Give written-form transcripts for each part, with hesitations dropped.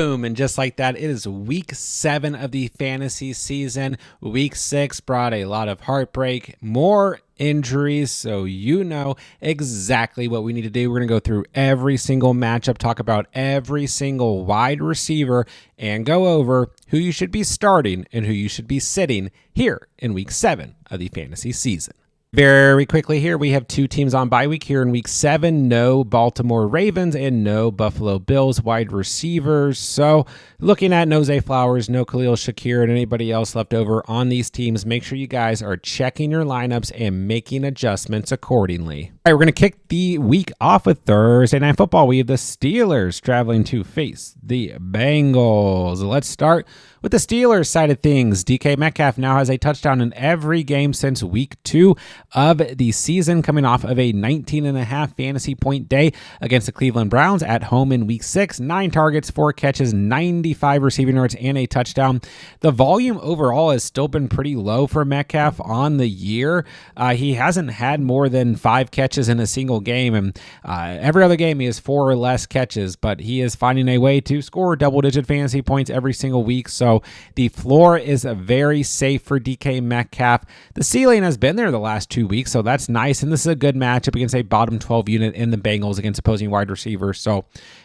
Boom, and just like that, it is week 7 of the fantasy season. Week 6 brought a lot of heartbreak, more injuries, so you know exactly what we need to do. We're going to go through every single matchup, talk about every single wide receiver, and go over who you should be starting and who you should be sitting here in week 7 of the fantasy season. Very quickly here, we have 2 teams on bye week here in week 7. No Baltimore Ravens and no Buffalo Bills wide receivers. So looking at no Zay Flowers, no Khalil Shakir, and anybody else left over on these teams, make sure you guys are checking your lineups and making adjustments accordingly. All right, we're going to kick the week off with Thursday Night Football. We have the Steelers traveling to face the Bengals. Let's start with the Steelers side of things. DK Metcalf now has a touchdown in every game since week 2 of the season, coming off of a 19.5 fantasy point day against the Cleveland Browns at home in week 6. 9 targets, 4 catches, 95 receiving yards, and a touchdown. The volume overall has still been pretty low for Metcalf on the year. He hasn't had more than 5 catches in a single game, and every other game he has 4 or less catches, but he is finding a way to score double-digit fantasy points every single week, so the floor is very safe for DK Metcalf. The ceiling has been there the last 2 weeks, so that's nice, and this is a good matchup against a bottom 12 unit in the Bengals against opposing wide receivers. So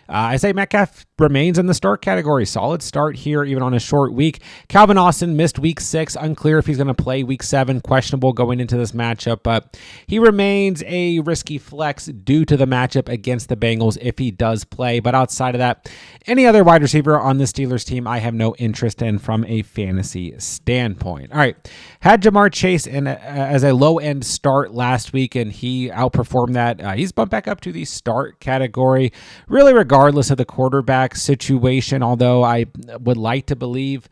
I say Metcalf remains in the start category. Solid start here, even on a short week. Calvin Austin missed week 6. Unclear if he's going to play week 7. Questionable going into this matchup, but he remains a risky flex due to the matchup against the Bengals if he does play. But outside of that, any other wide receiver on the Steelers team, I have no interest in from a fantasy standpoint. All right. Had Jamar Chase as a low-end start last week, and he outperformed that. He's bumped back up to the start category, really regardless of the quarterback situation, although I would like to believe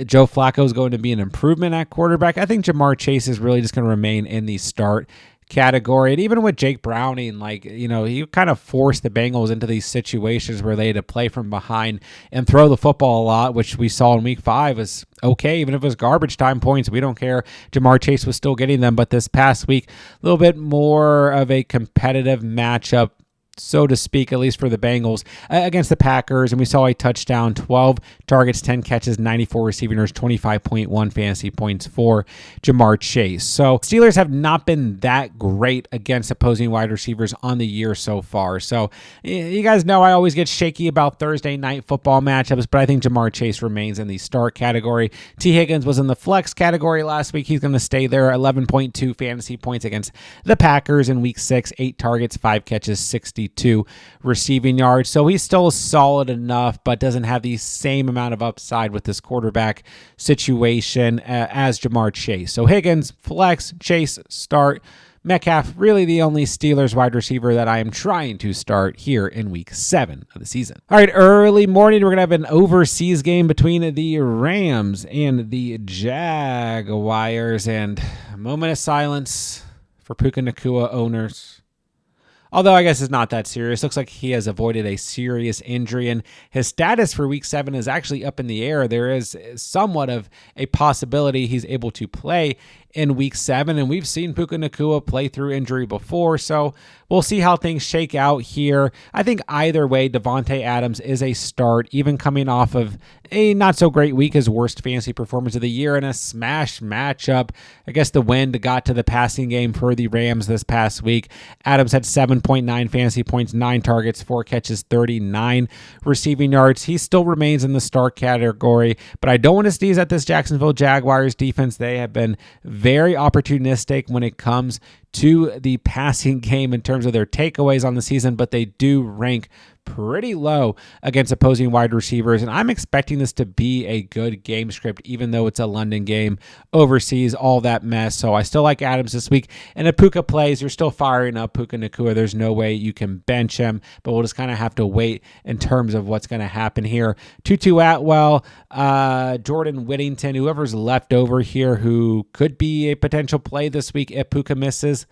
Joe Flacco is going to be an improvement at quarterback. I think Jamar Chase is really just going to remain in the start category. And even with Jake Browning, he kind of forced the Bengals into these situations where they had to play from behind and throw the football a lot, which we saw in week 5 is okay. Even if it was garbage time points, we don't care. Jamar Chase was still getting them, but this past week, a little bit more of a competitive matchup, so to speak, at least for the Bengals, against the Packers. And we saw a touchdown, 12 targets, 10 catches, 94 receiving yards, 25.1 fantasy points for Jamar Chase. So Steelers have not been that great against opposing wide receivers on the year so far. So you guys know I always get shaky about Thursday night football matchups, but I think Jamar Chase remains in the start category. T. Higgins was in the flex category last week. He's going to stay there. 11.2 fantasy points against the Packers in week 6, 8 targets, 5 catches, 62 receiving yards. So he's still solid enough, but doesn't have the same amount of upside with this quarterback situation as Jamar Chase. So Higgins, flex, Chase, start. Metcalf, really the only Steelers wide receiver that I am trying to start here in week 7 of the season. All right, early morning, we're going to have an overseas game between the Rams and the Jaguars. And a moment of silence for Puka Nacua owners. Although I guess it's not that serious. Looks like he has avoided a serious injury, and his status for week 7 is actually up in the air. There is somewhat of a possibility he's able to play in week 7, and we've seen Puka Nacua play through injury before, so we'll see how things shake out here. I think either way, Devontae Adams is a start, even coming off of a not-so-great week, his worst fantasy performance of the year, in a smash matchup. I guess the wind got to the passing game for the Rams this past week. Adams had 7.9 fantasy points, 9 targets, 4 catches, 39 receiving yards. He still remains in the start category, but I don't want to sneeze at this Jacksonville Jaguars defense. They have been very opportunistic when it comes to the passing game in terms of their takeaways on the season, but they do rank pretty low against opposing wide receivers, and I'm expecting this to be a good game script, even though it's a London game, overseas, all that mess. So I still like Adams this week, and if Puka plays, you're still firing up Puka Nacua. There's no way you can bench him, but we'll just kind of have to wait in terms of what's going to happen here. Tutu Atwell, Jordan Whittington, whoever's left over here who could be a potential play this week if Puka misses.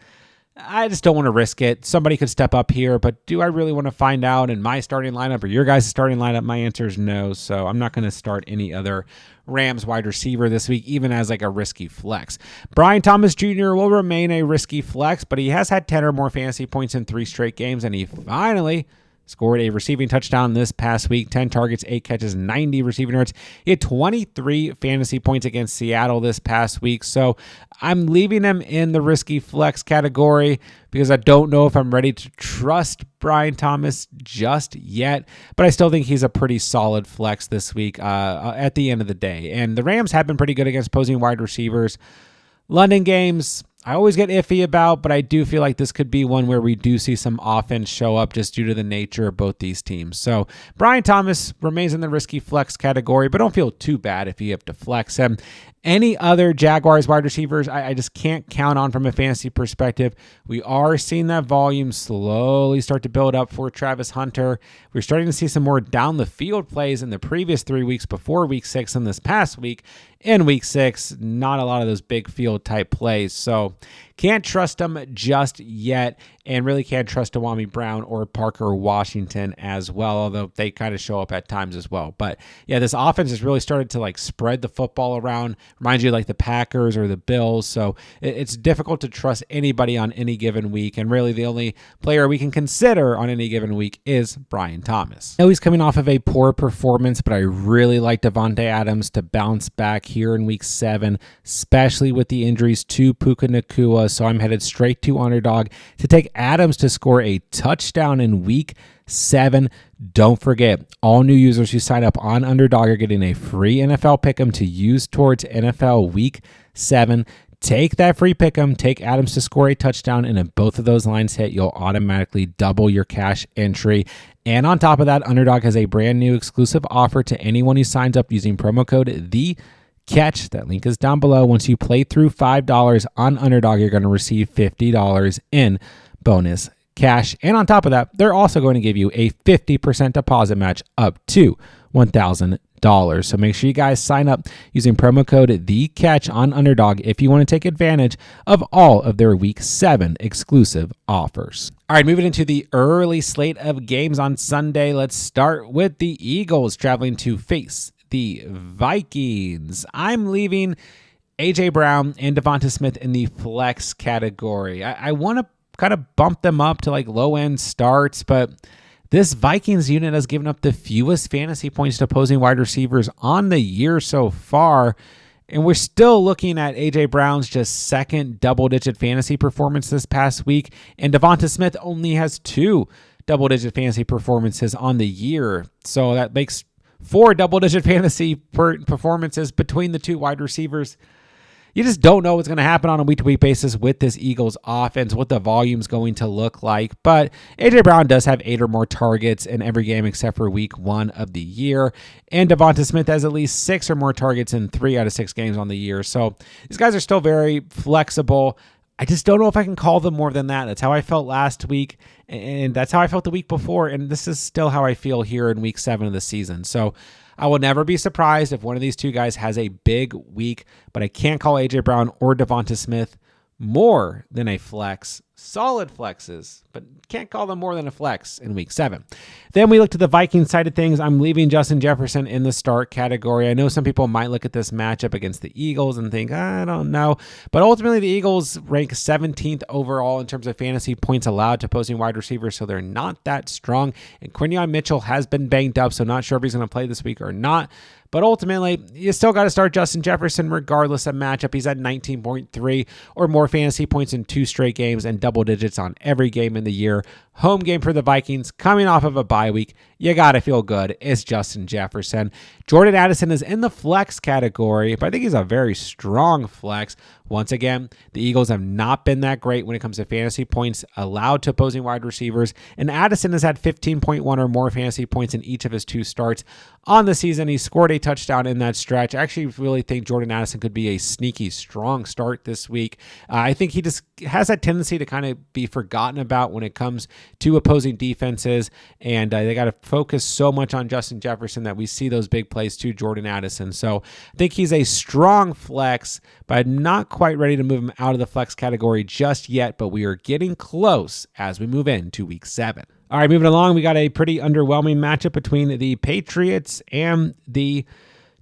I just don't want to risk it. Somebody could step up here, but do I really want to find out in my starting lineup or your guys' starting lineup? My answer is no, so I'm not going to start any other Rams wide receiver this week, even as like a risky flex. Brian Thomas Jr. will remain a risky flex, but he has had 10 or more fantasy points in 3 straight games, and he finally scored a receiving touchdown this past week, 10 targets, 8 catches, 90 receiving yards. He had 23 fantasy points against Seattle this past week. So I'm leaving him in the risky flex category because I don't know if I'm ready to trust Brian Thomas just yet, but I still think he's a pretty solid flex this week at the end of the day. And the Rams have been pretty good against opposing wide receivers. London games, I always get iffy about, but I do feel like this could be one where we do see some offense show up just due to the nature of both these teams. So Brian Thomas remains in the risky flex category, but don't feel too bad if you have to flex him. Any other Jaguars wide receivers, I just can't count on from a fantasy perspective. We are seeing that volume slowly start to build up for Travis Hunter. We're starting to see some more down the field plays in the previous 3 weeks before week 6 and this past week. In week 6, not a lot of those big field type plays. So can't trust them just yet, and really can't trust Dewami Brown or Parker Washington as well, although they kind of show up at times as well. But yeah, this offense has really started to like spread the football around. Reminds you like the Packers or the Bills. So it's difficult to trust anybody on any given week, and really the only player we can consider on any given week is Brian Thomas. I know he's coming off of a poor performance, but I really like Devontae Adams to bounce back here in week 7, especially with the injuries to Puka Nacua. So I'm headed straight to Underdog to take Adams to score a touchdown in week 7. Don't forget, all new users who sign up on Underdog are getting a free NFL Pick'em to use towards NFL week 7. Take that free Pick'em, take Adams to score a touchdown, and if both of those lines hit, you'll automatically double your cash entry. And on top of that, Underdog has a brand new exclusive offer to anyone who signs up using promo code THECATCH. That link is down below. Once you play through $5 on Underdog, you're going to receive $50 in bonus cash. And on top of that, they're also going to give you a 50% deposit match up to $1,000. So make sure you guys sign up using promo code THECATCH on Underdog if you want to take advantage of all of their week 7 exclusive offers. All right, moving into the early slate of games on Sunday. Let's start with the Eagles traveling to face the Vikings. I'm leaving A.J. Brown and Devonta Smith in the flex category. I want to kind of bump them up to like low-end starts, but this Vikings unit has given up the fewest fantasy points to opposing wide receivers on the year so far, and we're still looking at A.J. Brown's just second double-digit fantasy performance this past week, and Devonta Smith only has 2 double-digit fantasy performances on the year, so that makes 4 double-digit fantasy performances between the 2 wide receivers. You just don't know what's going to happen on a week-to-week basis with this Eagles offense, what the volume's going to look like. But A.J. Brown does have 8 or more targets in every game except for week 1 of the year. And Devonta Smith has at least 6 or more targets in 3 out of 6 games on the year. So these guys are still very flexible. I just don't know if I can call them more than that. That's how I felt last week, and that's how I felt the week before, and this is still how I feel here in week 7 of the season. So I will never be surprised if one of these 2 guys has a big week, but I can't call A.J. Brown or Devonta Smith more than a flex. Solid flexes, but can't call them more than a flex in week 7. Then we look to the Vikings side of things. I'm leaving Justin Jefferson in the start category. I know some people might look at this matchup against the Eagles and think, I don't know. But ultimately, the Eagles rank 17th overall in terms of fantasy points allowed to opposing wide receivers, so they're not that strong. And Quinyon Mitchell has been banged up, so not sure if he's going to play this week or not. But ultimately, you still got to start Justin Jefferson regardless of matchup. He's at 19.3 or more fantasy points in 2 straight games and double digits on every game in the year. Home game for the Vikings, coming off of a bye week. You got to feel good. It's Justin Jefferson. Jordan Addison is in the flex category, but I think he's a very strong flex. Once again, the Eagles have not been that great when it comes to fantasy points allowed to opposing wide receivers, and Addison has had 15.1 or more fantasy points in each of his 2 starts on the season. He scored a touchdown in that stretch. I actually really think Jordan Addison could be a sneaky strong start this week. I think he just has that tendency to kind of be forgotten about when it comes to opposing defenses, and they got to focus so much on Justin Jefferson that we see those big plays to Jordan Addison. So I think he's a strong flex, but I'm not quite ready to move him out of the flex category just yet, but we are getting close as we move into week 7. All right, moving along, we got a pretty underwhelming matchup between the Patriots and the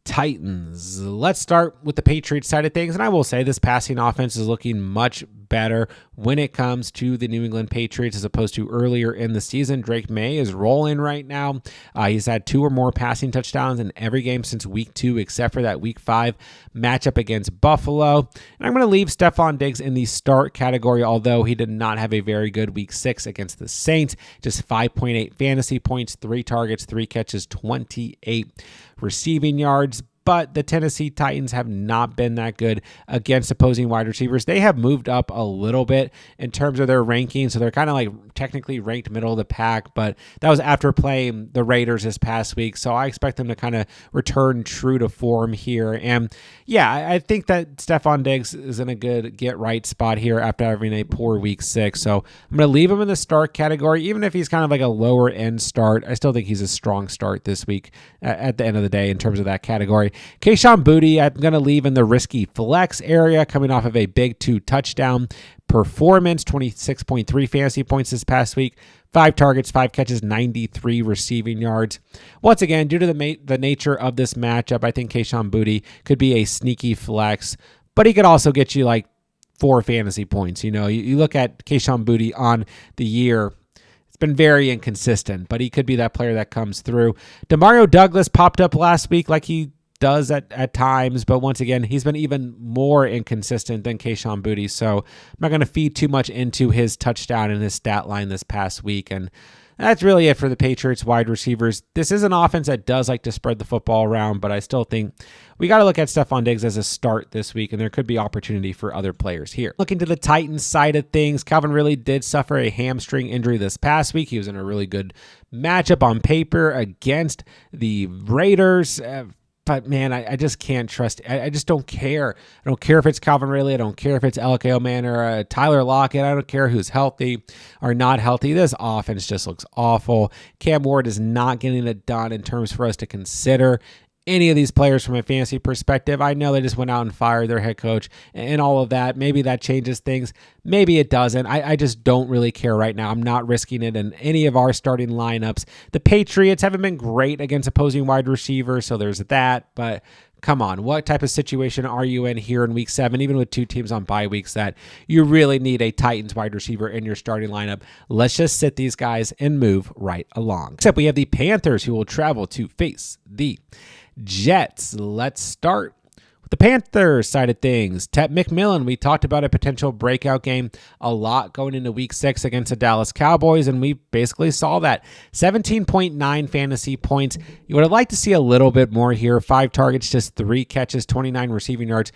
Titans. Let's start with the Patriots side of things, and I will say this passing offense is looking much better when it comes to the New England Patriots as opposed to earlier in the season. Drake May is rolling right now. He's had 2 or more passing touchdowns in every game since week 2, except for that week 5 matchup against Buffalo. And I'm going to leave Stefon Diggs in the start category, although he did not have a very good week 6 against the Saints. Just 5.8 fantasy points, 3 targets, 3 catches, 28 receiving yards. But the Tennessee Titans have not been that good against opposing wide receivers. They have moved up a little bit in terms of their ranking, so they're kind of like technically ranked middle of the pack, but that was after playing the Raiders this past week, so I expect them to kind of return true to form here. And yeah, I think that Stefon Diggs is in a good get-right spot here after having a poor week 6, so I'm going to leave him in the start category. Even if he's kind of like a lower-end start, I still think he's a strong start this week at the end of the day in terms of that category. Kayshon Boutte, I'm going to leave in the risky flex area, coming off of a big 2 touchdown performance, 26.3 fantasy points this past week, 5 targets, 5 catches, 93 receiving yards. Once again, due to the nature of this matchup, I think Kayshon Boutte could be a sneaky flex, but he could also get you like 4 fantasy points. You know, you look at Kayshon Boutte on the year, been very inconsistent, but he could be that player that comes through. Demario Douglas popped up last week like he does at times, but once again, he's been even more inconsistent than Kayshon Boutte, so I'm not going to feed too much into his touchdown and his stat line this past week, and that's really it for the Patriots wide receivers. This is an offense that does like to spread the football around, but I still think we got to look at Stefon Diggs as a start this week, and there could be opportunity for other players here. Looking to the Titans side of things, Calvin Ridley did suffer a hamstring injury this past week. He was in a really good matchup on paper against the Raiders. But man, I just can't trust. I just don't care. I don't care if it's Calvin Ridley. I don't care if it's L.K. Man or Tyler Lockett. I don't care who's healthy or not healthy. This offense just looks awful. Cam Ward is not getting it done in terms for us to consider any of these players from a fantasy perspective. I know they just went out and fired their head coach and all of that. Maybe that changes things. Maybe it doesn't. I just don't really care right now. I'm not risking it in any of our starting lineups. The Patriots haven't been great against opposing wide receivers, so there's that. But come on, what type of situation are you in here in week 7, even with 2 teams on bye weeks, that you really need a Titans wide receiver in your starting lineup? Let's just sit these guys and move right along. Except we have the Panthers, who will travel to face the Jets. Let's start with the Panthers side of things. Tet McMillan, we talked about a potential breakout game a lot going into week 6 against the Dallas Cowboys, and we basically saw that. 17.9 fantasy points. You would have liked to see a little bit more here. 5 targets, just 3 catches, 29 receiving yards,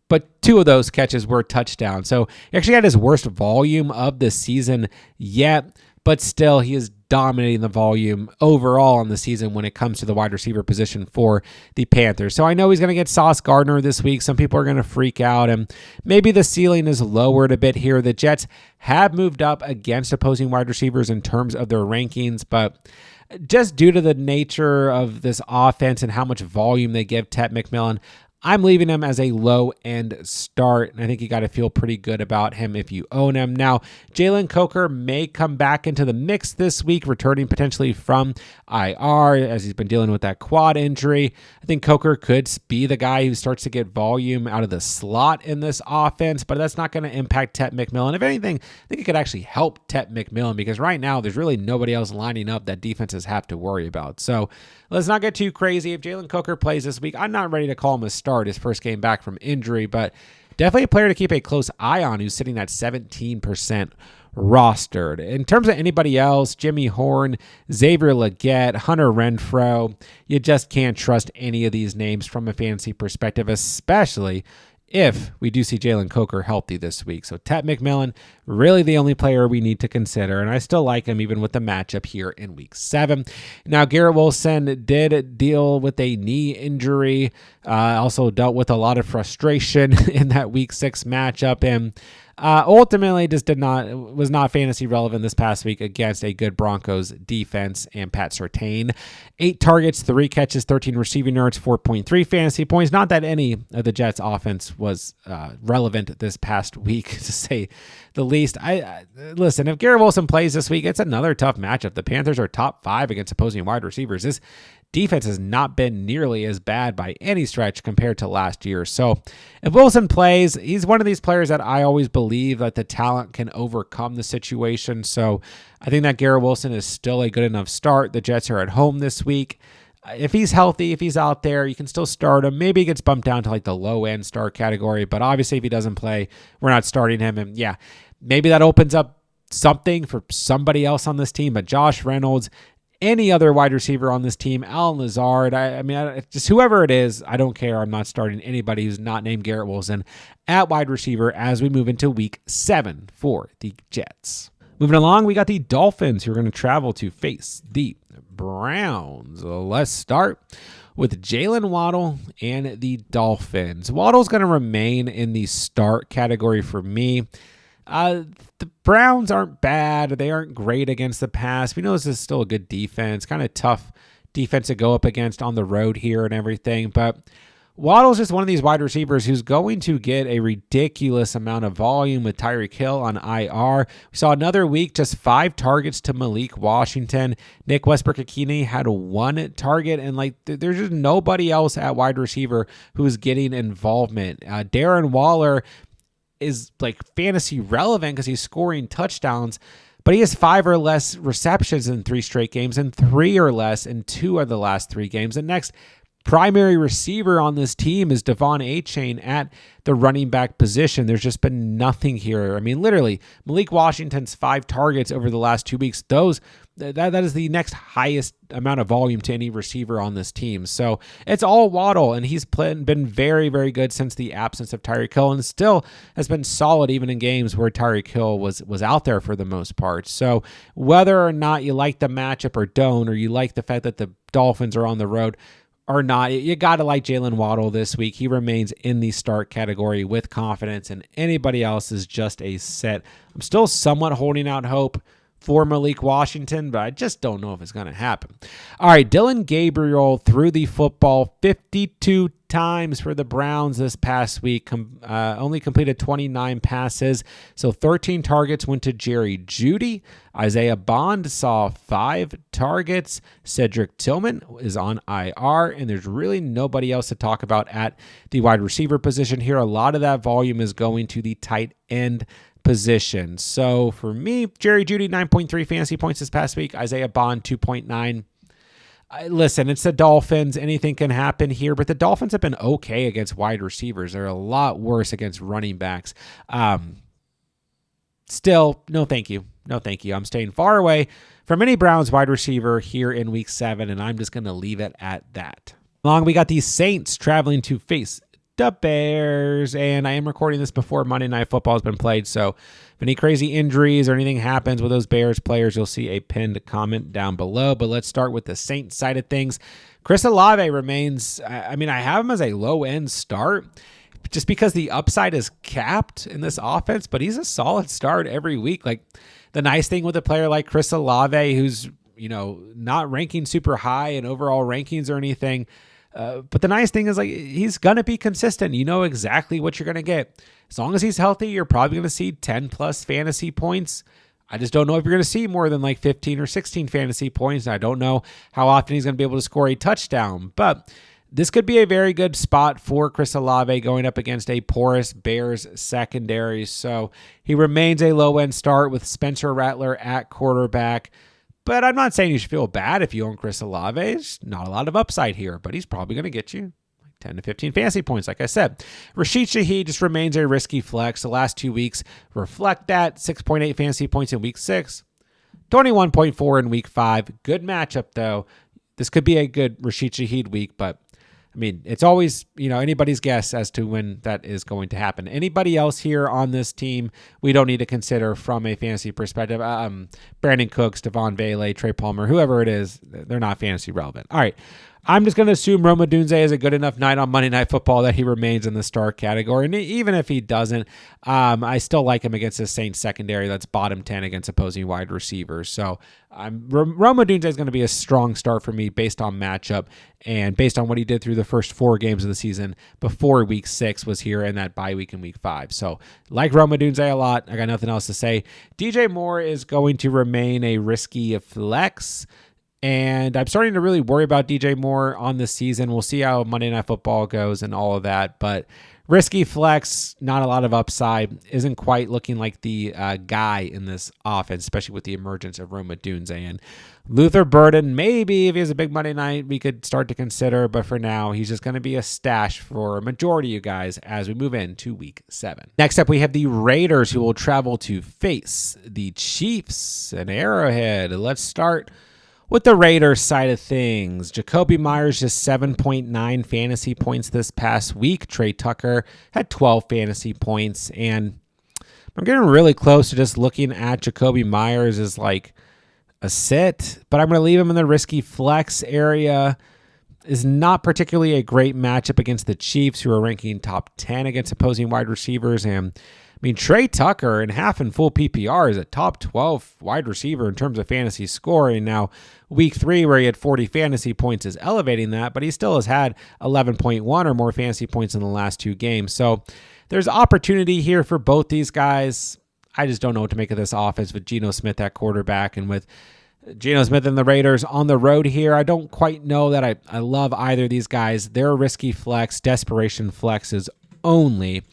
but 2 of those catches were touchdowns. So he actually had his worst volume of the season yet, but still he is dominating the volume overall on the season when it comes to the wide receiver position for the Panthers. So I know he's going to get Sauce Gardner this week. Some people are going to freak out, and maybe the ceiling is lowered a bit here. The Jets have moved up against opposing wide receivers in terms of their rankings, but just due to the nature of this offense and how much volume they give Tet McMillan, I'm leaving him as a low-end start, and I think you got to feel pretty good about him if you own him. Now, Jalen Coker may come back into the mix this week, returning potentially from IR as he's been dealing with that quad injury. I think Coker could be the guy who starts to get volume out of the slot in this offense, but that's not going to impact Tet McMillan. If anything, I think it could actually help Tet McMillan, because right now there's really nobody else lining up that defenses have to worry about. So let's not get too crazy. If Jalen Coker plays this week, I'm not ready to call him a start, his first game back from injury, but definitely a player to keep a close eye on who's sitting at 17% rostered. In terms of anybody else, Jimmy Horn, Xavier Legette, Hunter Renfrow, you just can't trust any of these names from a fantasy perspective, especially if we do see Jalen Coker healthy this week. So Tet McMillan, really the only player we need to consider, and I still like him even with the matchup here in week 7. Now, Garrett Wilson did deal with a knee injury, also dealt with a lot of frustration in that week 6 matchup, and ultimately just was not fantasy relevant this past week against a good Broncos defense and Pat Surtain. 8 targets, 3 catches, 13 receiving yards, 4.3 fantasy points. Not that any of the Jets offense was relevant this past week, to say the least. Listen, if Garrett Wilson plays this week, it's another tough matchup. The Panthers are top 5 against opposing wide receivers. This defense has not been nearly as bad by any stretch compared to last year. So if Wilson plays, he's one of these players that I always believe that the talent can overcome the situation. So I think that Garrett Wilson is still a good enough start. The Jets are at home this week. If he's healthy, if he's out there, you can still start him. Maybe he gets bumped down to like the low end start category, but obviously if he doesn't play, we're not starting him. And yeah, maybe that opens up something for somebody else on this team, but Josh Reynolds, any other wide receiver on this team, Alan Lazard, just whoever it is, I don't care. I'm not starting anybody who's not named Garrett Wilson at wide receiver as we move into week 7 for the Jets. Moving along, we got the Dolphins who are going to travel to face the Browns. Let's start with Jalen Waddle and the Dolphins. Waddle's going to remain in the start category for me. The Browns aren't bad. They aren't great against the pass. We know this is still a good defense, kind of tough defense to go up against on the road here and everything. But Waddle's just one of these wide receivers who's going to get a ridiculous amount of volume with Tyreek Hill on IR. We saw another week, just 5 targets to Malik Washington. Nick Westbrook-Ikine had 1 target, and there's just nobody else at wide receiver who's getting involvement. Darren Waller is fantasy relevant because he's scoring touchdowns, but he has 5 or less receptions in 3 straight games and 3 or less in 2 of the last 3 games. And next primary receiver on this team is Devon Achane at the running back position. There's just been nothing here. I mean, literally, Malik Washington's 5 targets over the last 2 weeks. That is the next highest amount of volume to any receiver on this team. So it's all Waddle, and he's been very, very good since the absence of Tyreek Hill, and still has been solid even in games where Tyreek Hill was out there for the most part. So whether or not you like the matchup or don't, or you like the fact that the Dolphins are on the road or not, you got to like Jalen Waddle this week. He remains in the start category with confidence, and anybody else is just a set. I'm still somewhat holding out hope for Malik Washington, but I just don't know if it's going to happen. All right, Dylan Gabriel threw the football 52 times for the Browns this past week, only completed 29 passes, so 13 targets went to Jerry Jeudy. Isaiah Bond saw 5 targets. Cedric Tillman is on IR, and there's really nobody else to talk about at the wide receiver position here. A lot of that volume is going to the tight end position. So for me, Jerry Jeudy, 9.3 fantasy points this past week. Isaiah Bond, 2.9. Listen, it's the Dolphins. Anything can happen here, but the Dolphins have been okay against wide receivers. They're a lot worse against running backs. Still, no thank you. No thank you. I'm staying far away from any Browns wide receiver here in week 7, and I'm just going to leave it at that. Along, we got the Saints traveling to face the Bears, and I am recording this before Monday Night Football has been played, so if any crazy injuries or anything happens with those Bears players, you'll see a pinned comment down below. But let's start with the Saints side of things. Chris Olave remains, I have him as a low-end start just because the upside is capped in this offense, but he's a solid start every week. The nice thing with a player like Chris Olave, who's not ranking super high in overall rankings or anything, but the nice thing is he's going to be consistent. You know exactly what you're going to get. As long as he's healthy, you're probably going to see 10 plus fantasy points. I just don't know if you're going to see more than 15 or 16 fantasy points. I don't know how often he's going to be able to score a touchdown, but this could be a very good spot for Chris Olave going up against a porous Bears secondary. So he remains a low-end start with Spencer Rattler at quarterback. But I'm not saying you should feel bad if you own Chris Olave. There's not a lot of upside here, but he's probably going to get you 10 to 15 fantasy points, like I said. Rashid Shaheed just remains a risky flex. The last 2 weeks reflect that. 6.8 fantasy points in week 6, 21.4 in week 5. Good matchup, though. This could be a good Rashid Shaheed week, but it's always, anybody's guess as to when that is going to happen. Anybody else here on this team, we don't need to consider from a fantasy perspective. Brandon Cooks, Devon Vele, Trey Palmer, whoever it is, they're not fantasy relevant. All right. I'm just going to assume Rome Odunze is a good enough night on Monday Night Football that he remains in the start category. And even if he doesn't, I still like him against the Saints secondary that's bottom 10 against opposing wide receivers. So Rome Odunze is going to be a strong start for me based on matchup and based on what he did through the first 4 games of the season before week 6 was here and that bye week in week 5. So like Rome Odunze a lot. I got nothing else to say. DJ Moore is going to remain a risky flex. And I'm starting to really worry about DJ Moore on this season. We'll see how Monday Night Football goes and all of that. But risky flex, not a lot of upside. Isn't quite looking like the guy in this offense, especially with the emergence of Rome Odunze. And Luther Burden, maybe if he has a big Monday night, we could start to consider. But for now, he's just going to be a stash for a majority of you guys as we move into week 7. Next up, we have the Raiders, who will travel to face the Chiefs and Arrowhead. Let's start with the Raiders side of things. Jacoby Myers just 7.9 fantasy points this past week. Trey Tucker had 12 fantasy points. And I'm getting really close to just looking at Jacoby Myers as like a sit, but I'm going to leave him in the risky flex area. Is not particularly a great matchup against the Chiefs, who are ranking top 10 against opposing wide receivers. And I mean, Trey Tucker in half and full PPR is a top 12 wide receiver in terms of fantasy scoring. Now, week 3, where he had 40 fantasy points, is elevating that, but he still has had 11.1 or more fantasy points in the last 2 games. So there's opportunity here for both these guys. I just don't know what to make of this offense with Geno Smith at quarterback, and with Geno Smith and the Raiders on the road here. I don't quite know that I love either of these guys. They're risky flex, desperation flexes only.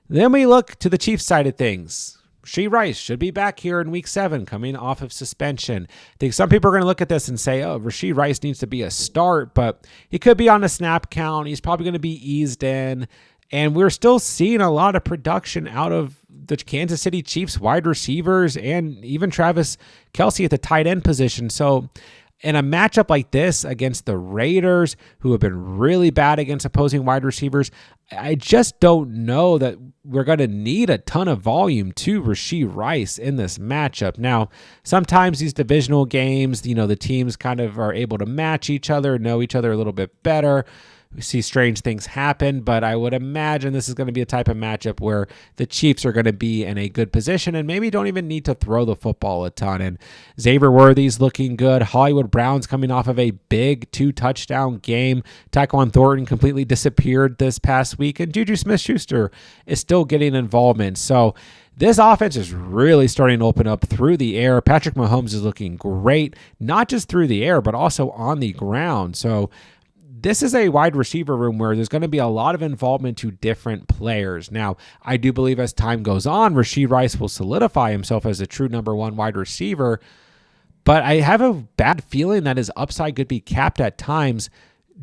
Then we look to the Chiefs side of things. Rashee Rice should be back here in week 7, coming off of suspension. I think some people are going to look at this and say, oh, Rashee Rice needs to be a start, but he could be on a snap count. He's probably going to be eased in. And we're still seeing a lot of production out of the Kansas City Chiefs wide receivers and even Travis Kelce at the tight end position. So in a matchup like this against the Raiders, who have been really bad against opposing wide receivers, I just don't know that we're going to need a ton of volume to Rashee Rice in this matchup. Now, sometimes these divisional games, the teams kind of are able to match each other, know each other a little bit better. We see strange things happen, but I would imagine this is going to be a type of matchup where the Chiefs are going to be in a good position and maybe don't even need to throw the football a ton. And Xavier Worthy's looking good. Hollywood Brown's coming off of a big 2-touchdown game. Tyquan Thornton completely disappeared this past week, and Juju Smith-Schuster is still getting involvement. So this offense is really starting to open up through the air. Patrick Mahomes is looking great, not just through the air, but also on the ground. So this is a wide receiver room where there's going to be a lot of involvement to different players. Now, I do believe as time goes on, Rashee Rice will solidify himself as a true number 1 wide receiver, but I have a bad feeling that his upside could be capped at times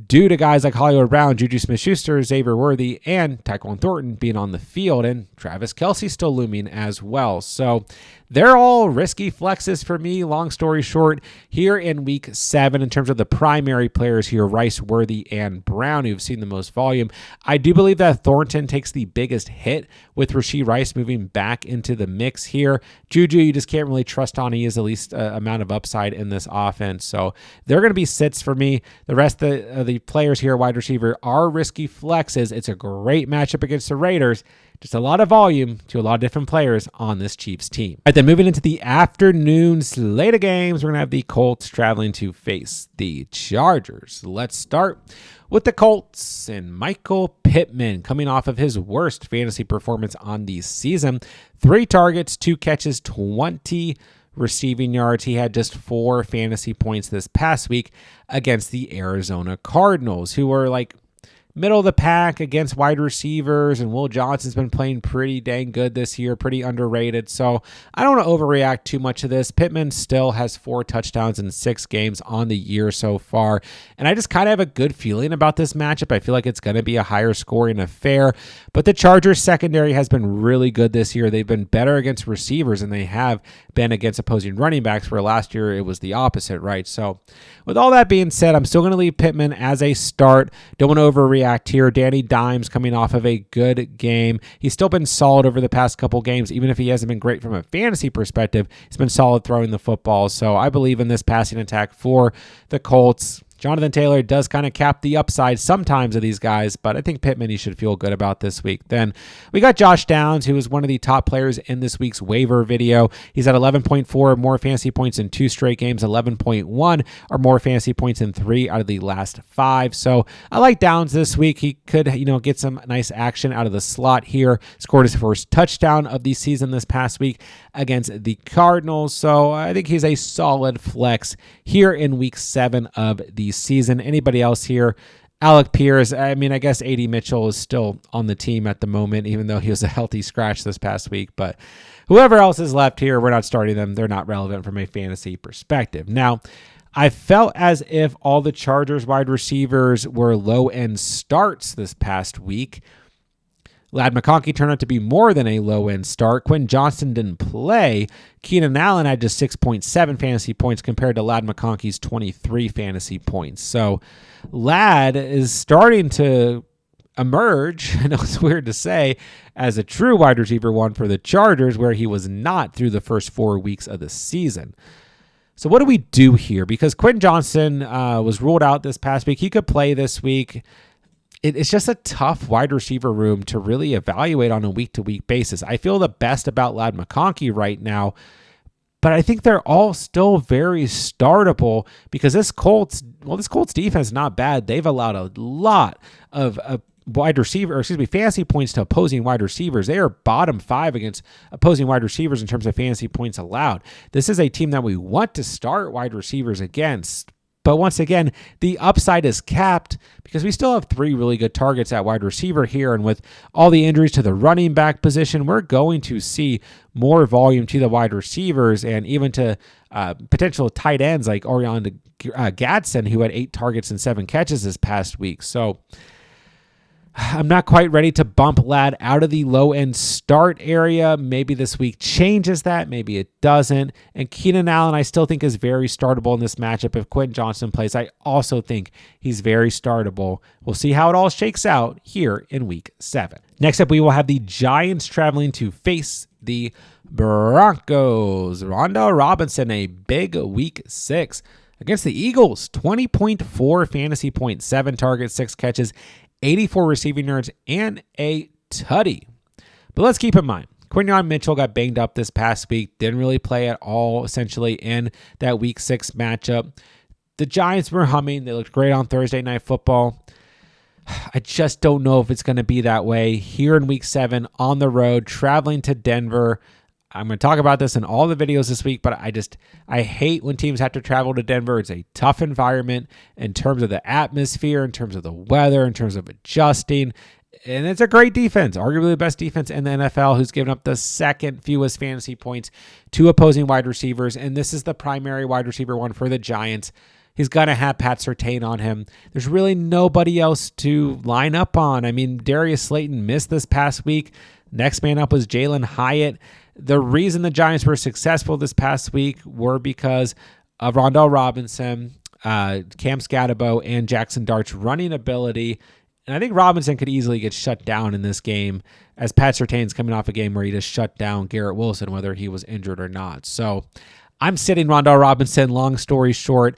due to guys like Hollywood Brown, Juju Smith-Schuster, Xavier Worthy, and Tyquan Thornton being on the field, and Travis Kelce still looming as well. So they're all risky flexes for me, long story short, here in week 7 in terms of the primary players here, Rice, Worthy, and Brown, who've seen the most volume. I do believe that Thornton takes the biggest hit with Rashee Rice moving back into the mix here. Juju, you just can't really trust on. He has the least amount of upside in this offense. So they're going to be sits for me. The rest of the players here, wide receiver, are risky flexes. It's a great matchup against the Raiders. Just a lot of volume to a lot of different players on this Chiefs team. All right, then moving into the afternoon slate of games, we're going to have the Colts traveling to face the Chargers. Let's start with the Colts and Michael Pittman coming off of his worst fantasy performance on the season. 3 targets, 2 catches, 20 receiving yards. He had just 4 fantasy points this past week against the Arizona Cardinals, who were like middle of the pack against wide receivers, and Will Johnson's been playing pretty dang good this year, pretty underrated. So I don't want to overreact too much to this. Pittman still has 4 touchdowns in 6 games on the year so far, and I just kind of have a good feeling about this matchup. I feel like it's going to be a higher scoring affair, but the Chargers secondary has been really good this year. They've been better against receivers than they have been against opposing running backs, where last year it was the opposite, right? So with all that being said, I'm still going to leave Pittman as a start. Don't want to overreact here. Danny Dimes coming off of a good game. He's still been solid over the past couple games, even if he hasn't been great from a fantasy perspective. He's been solid throwing the football. So I believe in this passing attack for the Colts. Jonathan Taylor does kind of cap the upside sometimes of these guys, but I think Pittman he should feel good about this week. Then we got Josh Downs, who is one of the top players in this week's waiver video. He's at 11.4 or more fantasy points in 2 straight games, 11.1 or more fantasy points in 3 out of the last 5. So I like Downs this week. He could, get some nice action out of the slot here. Scored his first touchdown of the season this past week against the Cardinals. So I think he's a solid flex here in week 7 of the season. Anybody else here? Alec Pierce. I guess A.D. Mitchell is still on the team at the moment, even though he was a healthy scratch this past week. But whoever else is left here, we're not starting them. They're not relevant from a fantasy perspective. Now, I felt as if all the Chargers wide receivers were low-end starts this past week. Ladd McConkey turned out to be more than a low-end start. Quinn Johnston didn't play. Keenan Allen had just 6.7 fantasy points compared to Ladd McConkey's 23 fantasy points. So Ladd is starting to emerge, I know it's weird to say, as a true wide receiver one for the Chargers, where he was not through the first 4 weeks of the season. So what do we do here? Because Quinn Johnston was ruled out this past week. He could play this week. It's just a tough wide receiver room to really evaluate on a week-to-week basis. I feel the best about Ladd McConkey right now, but I think they're all still very startable because this Colts defense is not bad. They've allowed a lot of fantasy points to opposing wide receivers. They are bottom 5 against opposing wide receivers in terms of fantasy points allowed. This is a team that we want to start wide receivers against. But once again, the upside is capped because we still have 3 really good targets at wide receiver here. And with all the injuries to the running back position, we're going to see more volume to the wide receivers and even to potential tight ends like Orion Gadsden, who had 8 targets and 7 catches this past week. So I'm not quite ready to bump Ladd out of the low-end start area. Maybe this week changes that. Maybe it doesn't. And Keenan Allen, I still think is very startable in this matchup. If Quentin Johnston plays, I also think he's very startable. We'll see how it all shakes out here in week 7. Next up, we will have the Giants traveling to face the Broncos. Rondell Robinson, a big week 6 against the Eagles. 20.4 fantasy points, 7 targets, 6 catches, 84 receiving yards, and a tutty. But let's keep in mind, Quinyon Mitchell got banged up this past week, didn't really play at all, essentially, in that Week 6 matchup. The Giants were humming. They looked great on Thursday Night Football. I just don't know if it's going to be that way here in Week 7 on the road, traveling to Denver. I'm going to talk about this in all the videos this week, but I hate when teams have to travel to Denver. It's a tough environment in terms of the atmosphere, in terms of the weather, in terms of adjusting. And it's a great defense, arguably the best defense in the NFL, who's given up the second fewest fantasy points to opposing wide receivers. And this is the primary wide receiver one for the Giants. He's going to have Pat Surtain on him. There's really nobody else to line up on. I mean, Darius Slayton missed this past week. Next man up was Jalen Hyatt. The reason the Giants were successful this past week were because of Rondell Robinson, Cam Scatterbo, and Jackson Dart's running ability. And I think Robinson could easily get shut down in this game, as Pat Surtain's coming off a game where he just shut down Garrett Wilson, whether he was injured or not. So I'm sitting Rondell Robinson. Long story short,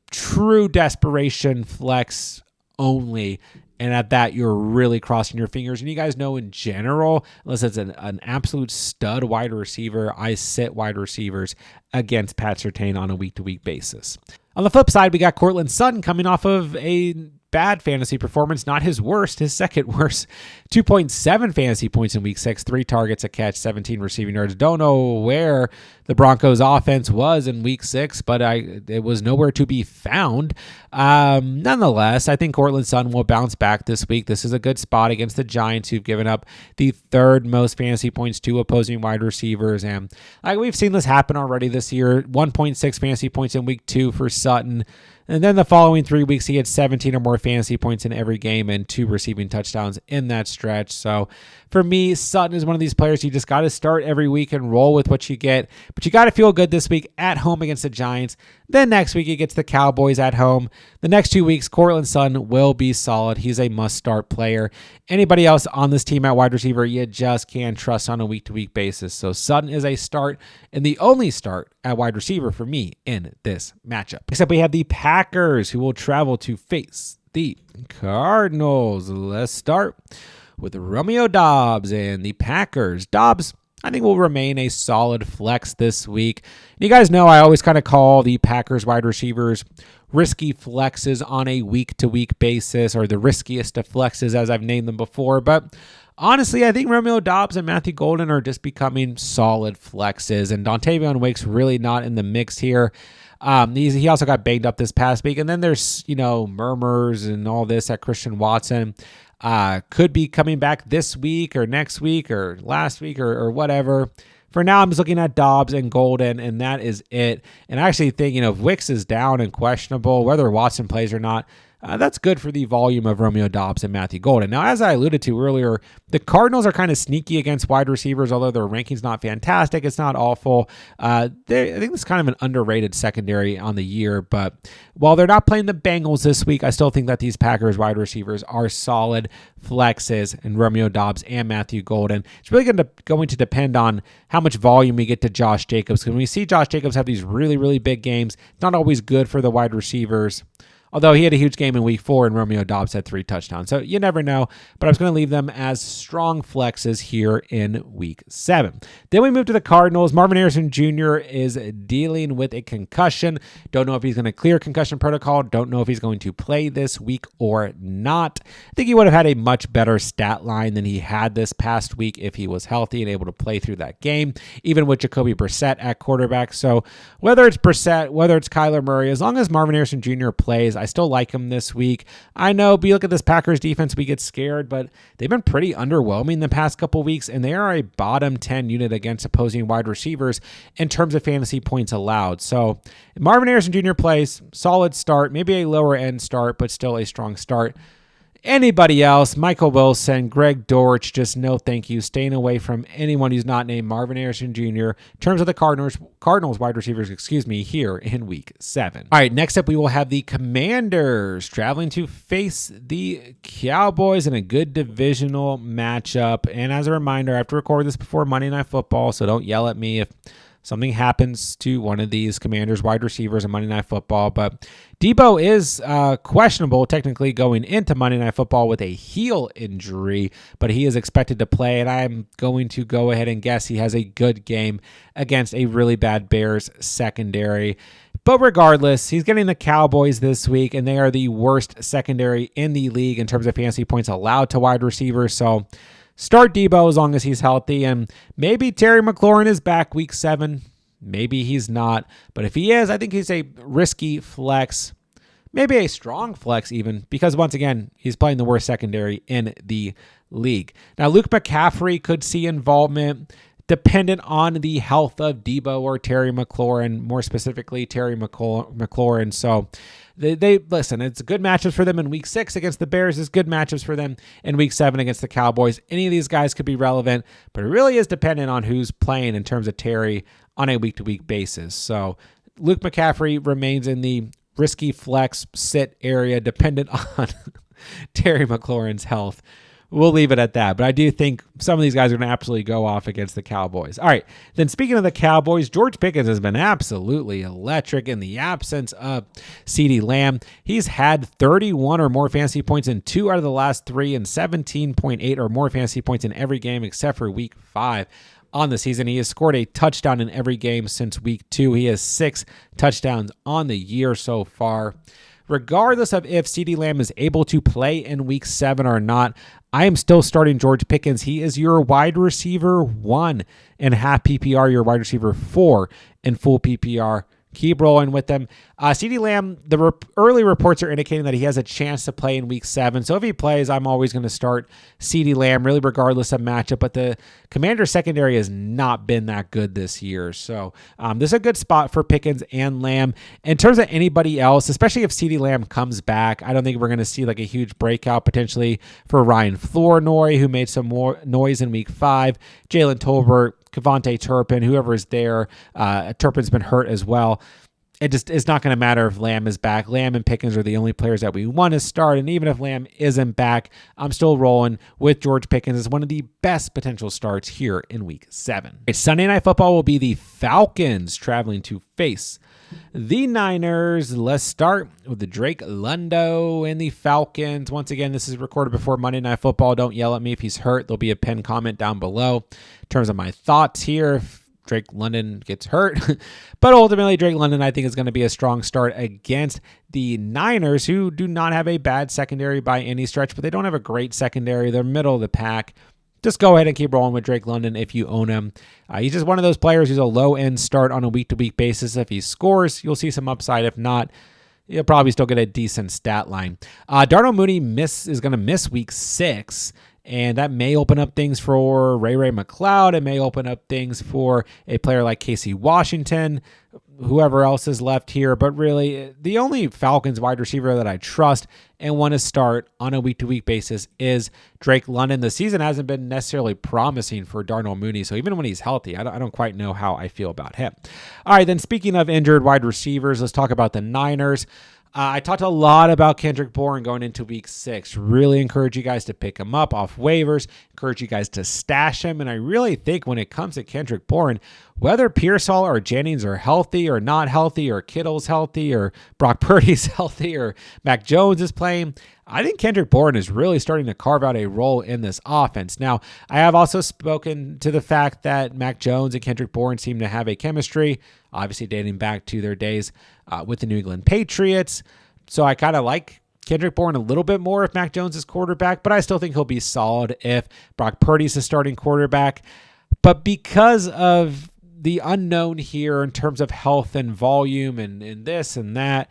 true desperation flex only. And at that, you're really crossing your fingers. And you guys know in general, unless it's an absolute stud wide receiver, I sit wide receivers against Pat Surtain on a week-to-week basis. On the flip side, we got Courtland Sutton coming off of a bad fantasy performance, not his worst, his second worst. 2.7 fantasy points in week 6, 3 targets, a catch, 17 receiving yards. Don't know where the Broncos offense was in week 6, but it was nowhere to be found. Nonetheless, I think Courtland Sutton will bounce back this week. This is a good spot against the Giants, who've given up the 3rd most fantasy points to opposing wide receivers. And we've seen this happen already this year. 1.6 fantasy points in week 2 for Sutton. And then the following 3 weeks, he had 17 or more fantasy points in every game and 2 receiving touchdowns in that stretch. So for me, Sutton is one of these players you just got to start every week and roll with what you get. But you got to feel good this week at home against the Giants. Then next week, he gets the Cowboys at home. The next 2 weeks, Courtland Sutton will be solid. He's a must-start player. Anybody else on this team at wide receiver, you just can't trust on a week-to-week basis. So Sutton is a start and the only start at wide receiver for me in this matchup. Except we have the Packers, who will travel to face the Cardinals. Let's start with Romeo Doubs and the Packers. Doubs, I think, will remain a solid flex this week. You guys know I always kind of call the Packers wide receivers risky flexes on a week-to-week basis, or the riskiest of flexes as I've named them before. But honestly, I think Romeo Doubs and Matthew Golden are just becoming solid flexes, and Dontavion Wake's really not in the mix here. He also got banged up this past week, and then there's, murmurs and all this that Christian Watson could be coming back this week or next week or last week or whatever. For now, I'm just looking at Doubs and Golden, and that is it. And I actually think, if Wicks is down and questionable, whether Watson plays or not, that's good for the volume of Romeo Doubs and Matthew Golden. Now, as I alluded to earlier, the Cardinals are kind of sneaky against wide receivers, although their ranking's not fantastic. It's not awful. I think it's kind of an underrated secondary on the year, but while they're not playing the Bengals this week, I still think that these Packers wide receivers are solid flexes, and Romeo Doubs and Matthew Golden. It's really going to depend on how much volume we get to Josh Jacobs, because when we see Josh Jacobs have these really, really big games, it's not always good for the wide receivers. Although he had a huge game in week 4 and Romeo Doubs had 3 touchdowns. So you never know, but I was going to leave them as strong flexes here in week 7. Then we move to the Cardinals. Marvin Harrison Jr. is dealing with a concussion. Don't know if he's going to clear concussion protocol. Don't know if he's going to play this week or not. I think he would have had a much better stat line than he had this past week if he was healthy and able to play through that game, even with Jacoby Brissett at quarterback. So whether it's Brissett, whether it's Kyler Murray, as long as Marvin Harrison Jr. plays, I still like him this week. I know, but you look at this Packers defense, we get scared, but they've been pretty underwhelming the past couple weeks, and they are a bottom 10 unit against opposing wide receivers in terms of fantasy points allowed. So Marvin Harrison Jr. plays, solid start, maybe a lower end start, but still a strong start. Anybody else, Michael Wilson, Greg Dortch, just no thank you. Staying away from anyone who's not named Marvin Harrison Jr. in terms of the Cardinals wide receivers, here in week 7. All right, next up we will have the Commanders traveling to face the Cowboys in a good divisional matchup. And as a reminder, I have to record this before Monday Night Football, so don't yell at me if something happens to one of these Commanders wide receivers on Monday Night Football. But Debo is questionable technically going into Monday Night Football with a heel injury, but he is expected to play, and I'm going to go ahead and guess he has a good game against a really bad Bears secondary. But regardless, he's getting the Cowboys this week, and they are the worst secondary in the league in terms of fantasy points allowed to wide receivers. So start Debo as long as he's healthy, and maybe Terry McLaurin is back week 7. Maybe he's not, but if he is, I think he's a risky flex, maybe a strong flex even, because once again, he's playing the worst secondary in the league. Now, Luke McCaffrey could see involvement dependent on the health of Debo or Terry McLaurin, more specifically Terry McLaurin. So they listen, it's good matchups for them in week 6 against the Bears. It's good matchups for them in week 7 against the Cowboys. Any of these guys could be relevant, but it really is dependent on who's playing in terms of Terry on a week-to-week basis. So Luke McCaffrey remains in the risky flex sit area dependent on Terry McLaurin's health. We'll leave it at that. But I do think some of these guys are going to absolutely go off against the Cowboys. All right. Then speaking of the Cowboys, George Pickens has been absolutely electric in the absence of CeeDee Lamb. He's had 31 or more fantasy points in 2 out of the last 3 and 17.8 or more fantasy points in every game except for week 5 on the season. He has scored a touchdown in every game since week 2. He has 6 touchdowns on the year so far. Regardless of if CeeDee Lamb is able to play in week 7 or not, I am still starting George Pickens. He is your wide receiver 1 in half PPR, your wide receiver 4 in full PPR. Keep rolling with them. CeeDee Lamb, the early reports are indicating that he has a chance to play in week 7. So if he plays, I'm always going to start CeeDee Lamb, really regardless of matchup. But the Commander secondary has not been that good this year. So this is a good spot for Pickens and Lamb. In terms of anybody else, especially if CeeDee Lamb comes back, I don't think we're going to see like a huge breakout potentially for Ryan Flournoy, who made some more noise in week 5. Jalen Tolbert, Kevontae Turpin, whoever is there. Turpin's been hurt as well. it's not going to matter if Lamb is back. Lamb and Pickens are the only players that we want to start. And even if Lamb isn't back, I'm still rolling with George Pickens as one of the best potential starts here in week 7. Sunday Night Football will be the Falcons traveling to face the Niners. Let's start with the Drake Lundo and the Falcons. Once again, this is recorded before Monday Night Football. Don't yell at me if he's hurt. There'll be a pinned comment down below in terms of my thoughts here. Drake London gets hurt. But ultimately, Drake London, I think, is going to be a strong start against the Niners, who do not have a bad secondary by any stretch, but they don't have a great secondary. They're middle of the pack. Just go ahead and keep rolling with Drake London if you own him. He's just one of those players who's a low-end start on a week-to-week basis. If he scores, you'll see some upside. If not, you'll probably still get a decent stat line. Darnell Mooney is going to miss week 6. And that may open up things for Ray McCloud. It may open up things for a player like Casey Washington, whoever else is left here. But really, the only Falcons wide receiver that I trust and want to start on a week-to-week basis is Drake London. The season hasn't been necessarily promising for Darnell Mooney, so even when he's healthy, I don't quite know how I feel about him. All right, then speaking of injured wide receivers, let's talk about the Niners. I talked a lot about Kendrick Bourne going into week 6. Really encourage you guys to pick him up off waivers. Encourage you guys to stash him. And I really think when it comes to Kendrick Bourne, whether Pearsall or Jennings are healthy or not healthy, or Kittle's healthy, or Brock Purdy's healthy, or Mac Jones is playing, I think Kendrick Bourne is really starting to carve out a role in this offense. Now, I have also spoken to the fact that Mac Jones and Kendrick Bourne seem to have a chemistry, obviously dating back to their days with the New England Patriots. So I kind of like Kendrick Bourne a little bit more if Mac Jones is quarterback, but I still think he'll be solid if Brock Purdy's the starting quarterback. But because of the unknown here in terms of health and volume and this and that,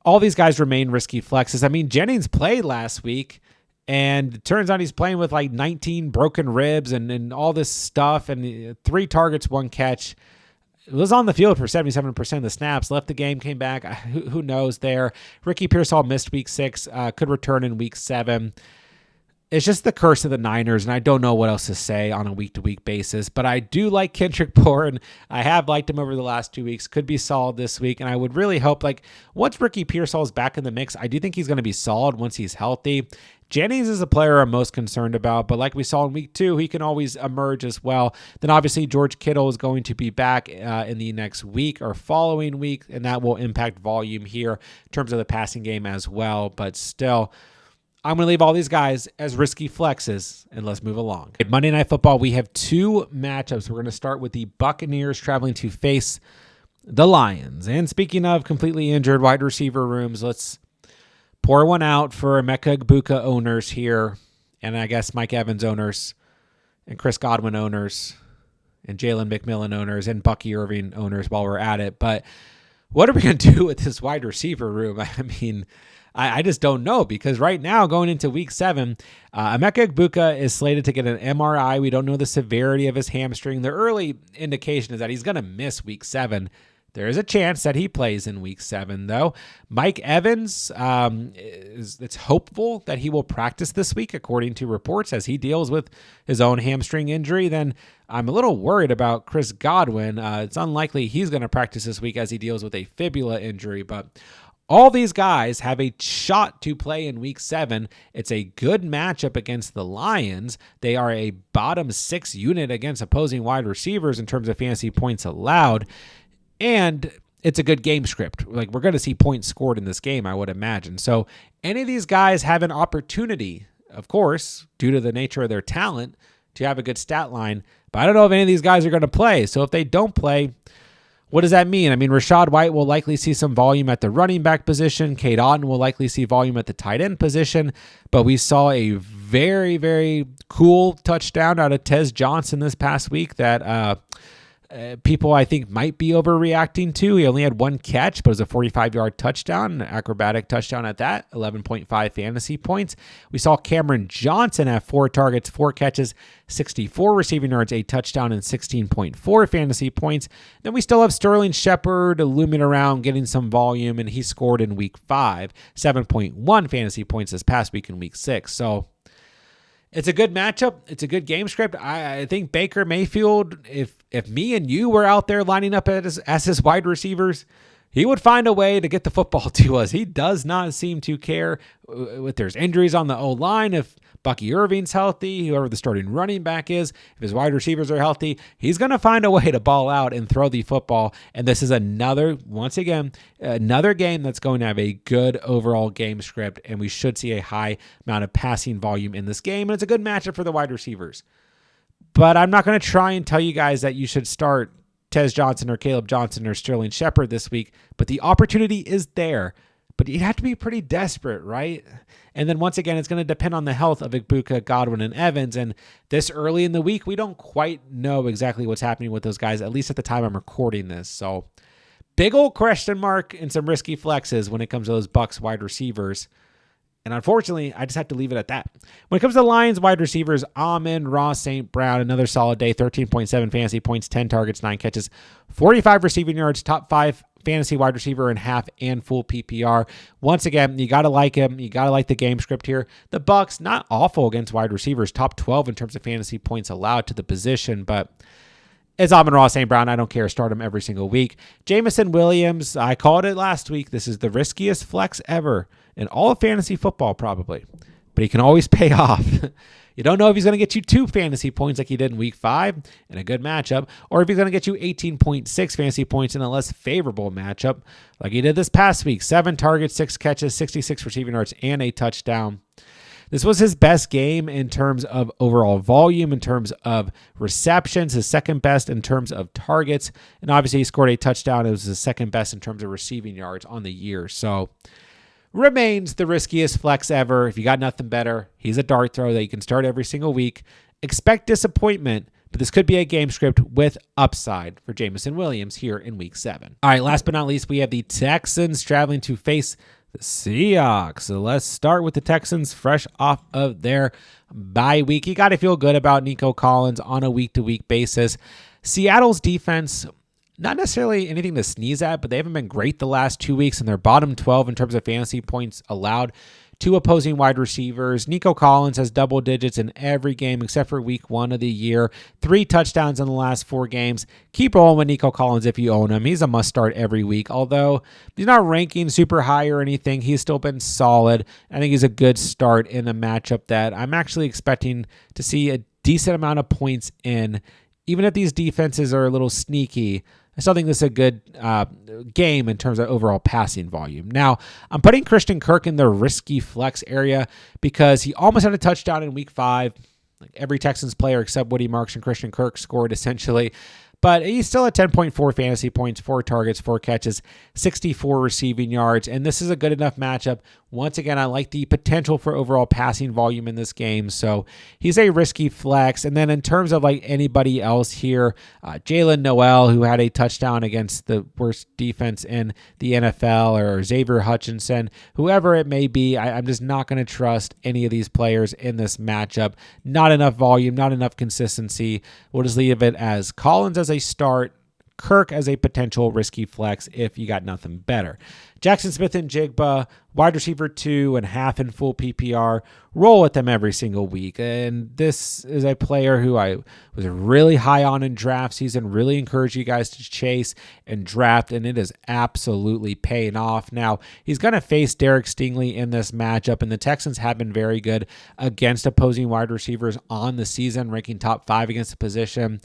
all these guys remain risky flexes. I mean, Jennings played last week, and it turns out he's playing with like 19 broken ribs and all this stuff, and 3 targets, 1 catch. It was on the field for 77% of the snaps, left the game, came back. Who knows there? Ricky Pearsall missed week 6, could return in week 7. It's just the curse of the Niners, and I don't know what else to say on a week-to-week basis, but I do like Kendrick Bourne. I have liked him over the last 2 weeks. Could be solid this week, and I would really hope, like, once Ricky Pearsall is back in the mix, I do think he's going to be solid once he's healthy. Jennings is a player I'm most concerned about, but like we saw in week 2, he can always emerge as well. Then obviously George Kittle is going to be back in the next week or following week, and that will impact volume here in terms of the passing game as well, but still, I'm going to leave all these guys as risky flexes, and let's move along. Monday Night Football, we have 2 matchups. We're going to start with the Buccaneers traveling to face the Lions. And speaking of completely injured wide receiver rooms, let's pour one out for Emeka Egbuka owners here, and I guess Mike Evans owners, and Chris Godwin owners, and Jalen McMillan owners, and Bucky Irving owners while we're at it. But what are we going to do with this wide receiver room? I mean, I just don't know, because right now, going into week 7, Emeka Egbuka is slated to get an MRI. We don't know the severity of his hamstring. The early indication is that he's going to miss week 7. There is a chance that he plays in week 7, though. Mike Evans, it's hopeful that he will practice this week, according to reports, as he deals with his own hamstring injury. Then I'm a little worried about Chris Godwin. It's unlikely he's going to practice this week as he deals with a fibula injury, but all these guys have a shot to play in week 7. It's a good matchup against the Lions. They are a bottom 6 unit against opposing wide receivers in terms of fantasy points allowed. And it's a good game script. Like, we're going to see points scored in this game, I would imagine. So any of these guys have an opportunity, of course, due to the nature of their talent, to have a good stat line. But I don't know if any of these guys are going to play. So if they don't play, what does that mean? I mean, Rachaad White will likely see some volume at the running back position. Cade Otton will likely see volume at the tight end position. But we saw a very, very cool touchdown out of Tez Johnson this past week that people, I think, might be overreacting to. He only had 1 catch, but it was a 45-yard touchdown, an acrobatic touchdown at that, 11.5 fantasy points. We saw Cameron Johnson have 4 targets, 4 catches, 64 receiving yards, a touchdown, and 16.4 fantasy points. Then we still have Sterling Shepard looming around, getting some volume, and he scored in week 5, 7.1 fantasy points this past week in week 6. So it's a good matchup. It's a good game script. I think Baker Mayfield, if me and you were out there lining up as his wide receivers, he would find a way to get the football to us. He does not seem to care if there's injuries on the O-line, if Bucky Irving's healthy, whoever the starting running back is, if his wide receivers are healthy, he's going to find a way to ball out and throw the football. And this is another game that's going to have a good overall game script, and we should see a high amount of passing volume in this game. And it's a good matchup for the wide receivers. But I'm not going to try and tell you guys that you should start Tez Johnson or Caleb Johnson or Sterling Shepard this week, but the opportunity is there. But you'd have to be pretty desperate, right? And then once again, it's going to depend on the health of Igbuka, Godwin, and Evans. And this early in the week, we don't quite know exactly what's happening with those guys, at least at the time I'm recording this. So big old question mark and some risky flexes when it comes to those Bucs wide receivers. And unfortunately, I just have to leave it at that. When it comes to the Lions wide receivers, Amon Ross St. Brown, another solid day, 13.7 fantasy points, 10 targets, 9 catches, 45 receiving yards, top 5 fantasy wide receiver in half and full PPR. Once again, you got to like him. You got to like the game script here. The Bucs, not awful against wide receivers, top 12 in terms of fantasy points allowed to the position, but it's Amon-Ra St. Brown. I don't care. Start him every single week. Jameson Williams, I called it last week. This is the riskiest flex ever in all of fantasy football, probably, but he can always pay off. You don't know if he's going to get you 2 fantasy points like he did in week 5 in a good matchup, or if he's going to get you 18.6 fantasy points in a less favorable matchup like he did this past week. 7 targets, 6 catches, 66 receiving yards, and a touchdown. This was his best game in terms of overall volume, in terms of receptions, his second best in terms of targets, and obviously he scored a touchdown. It was his second best in terms of receiving yards on the year. So remains the riskiest flex ever. If you got nothing better, he's a dart throw that you can start every single week. Expect disappointment, but this could be a game script with upside for Jameson Williams here in week 7. All right, last but not least, we have the Texans traveling to face the Seahawks. So let's start with the Texans fresh off of their bye week. You got to feel good about Nico Collins on a week-to-week basis. Seattle's defense, not necessarily anything to sneeze at, but they haven't been great the last 2 weeks, and they're bottom 12 in terms of fantasy points allowed to opposing wide receivers. Nico Collins has double digits in every game except for week 1 of the year. 3 touchdowns in the last 4 games. Keep rolling with Nico Collins if you own him. He's a must start every week. Although he's not ranking super high or anything, he's still been solid. I think he's a good start in a matchup that I'm actually expecting to see a decent amount of points in. Even if these defenses are a little sneaky, I still think this is a good game in terms of overall passing volume. Now, I'm putting Christian Kirk in the risky flex area because he almost had a touchdown in week 5. Like every Texans player except Woody Marks and Christian Kirk scored essentially. But he's still at 10.4 fantasy points, 4 targets, 4 catches, 64 receiving yards. And this is a good enough matchup. Once again, I like the potential for overall passing volume in this game. So he's a risky flex. And then in terms of like anybody else here, Jalen Noel, who had a touchdown against the worst defense in the NFL, or Xavier Hutchinson, whoever it may be, I'm just not going to trust any of these players in this matchup. Not enough volume, not enough consistency. We'll just leave it as Collins as a start, Kirk as a potential risky flex if you got nothing better. Jackson Smith and Jigba, wide receiver 2 and half in full PPR. Roll with them every single week. And this is a player who I was really high on in draft season. Really encourage you guys to chase and draft, and it is absolutely paying off. Now, he's going to face Derek Stingley in this matchup, and the Texans have been very good against opposing wide receivers on the season, ranking top 5 against the position.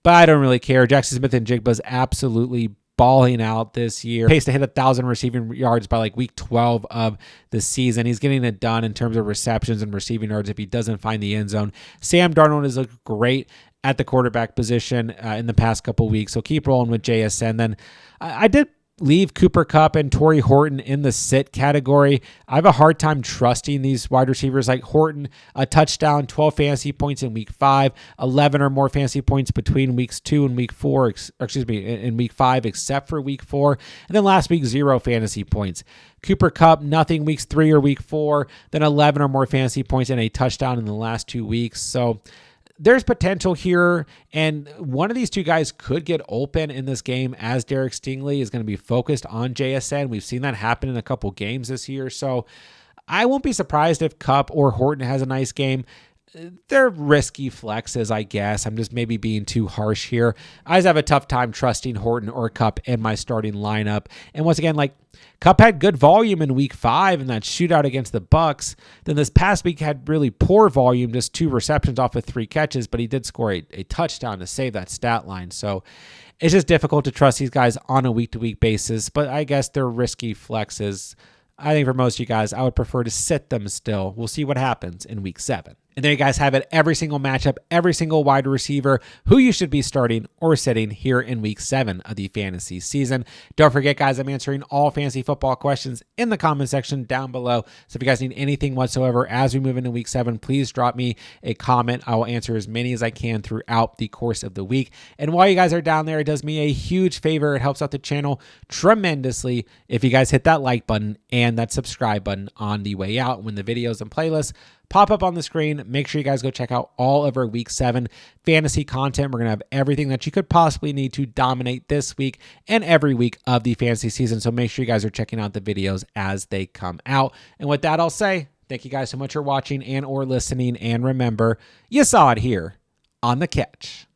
But I don't really care. Jackson Smith and Jigba's absolutely balling out this year. Pace to hit 1,000 receiving yards by like week 12 of the season. He's getting it done in terms of receptions and receiving yards if he doesn't find the end zone. Sam Darnold has looked great at the quarterback position in the past couple weeks. So keep rolling with JSN. Then I did leave Cooper Kupp and Torrey Horton in the sit category. I have a hard time trusting these wide receivers like Horton. A touchdown, 12 fantasy points in week 5, 11 or more fantasy points between weeks 2 and week 4, in week 5, except for week 4. And then last week, 0 fantasy points. Cooper Kupp, nothing weeks 3 or week 4, then 11 or more fantasy points and a touchdown in the last 2 weeks. So there's potential here, and one of these two guys could get open in this game as Derek Stingley is going to be focused on JSN. We've seen that happen in a couple games this year, so I won't be surprised if Kupp or Horton has a nice game. they're risky flexes, I guess. I'm just maybe being too harsh here. I just have a tough time trusting Horton or Kupp in my starting lineup. And once again, like, Kupp had good volume in week 5 in that shootout against the Bucks. Then this past week had really poor volume, just 2 receptions off of 3 catches, but he did score a touchdown to save that stat line. So it's just difficult to trust these guys on a week-to-week basis, but I guess they're risky flexes. I think for most of you guys, I would prefer to sit them still. We'll see what happens in week 7. And there you guys have it. Every single matchup, every single wide receiver, who you should be starting or sitting here in week 7 of the fantasy season. Don't forget, guys, I'm answering all fantasy football questions in the comment section down below. So if you guys need anything whatsoever as we move into week 7, please drop me a comment. I will answer as many as I can throughout the course of the week. And while you guys are down there, it does me a huge favor. It helps out the channel tremendously if you guys hit that like button and that subscribe button on the way out when the videos and playlists pop up on the screen. Make sure you guys go check out all of our week 7 fantasy content. We're going to have everything that you could possibly need to dominate this week and every week of the fantasy season. So make sure you guys are checking out the videos as they come out. And with that, I'll say thank you guys so much for watching and or listening. And remember, you saw it here on The Catch.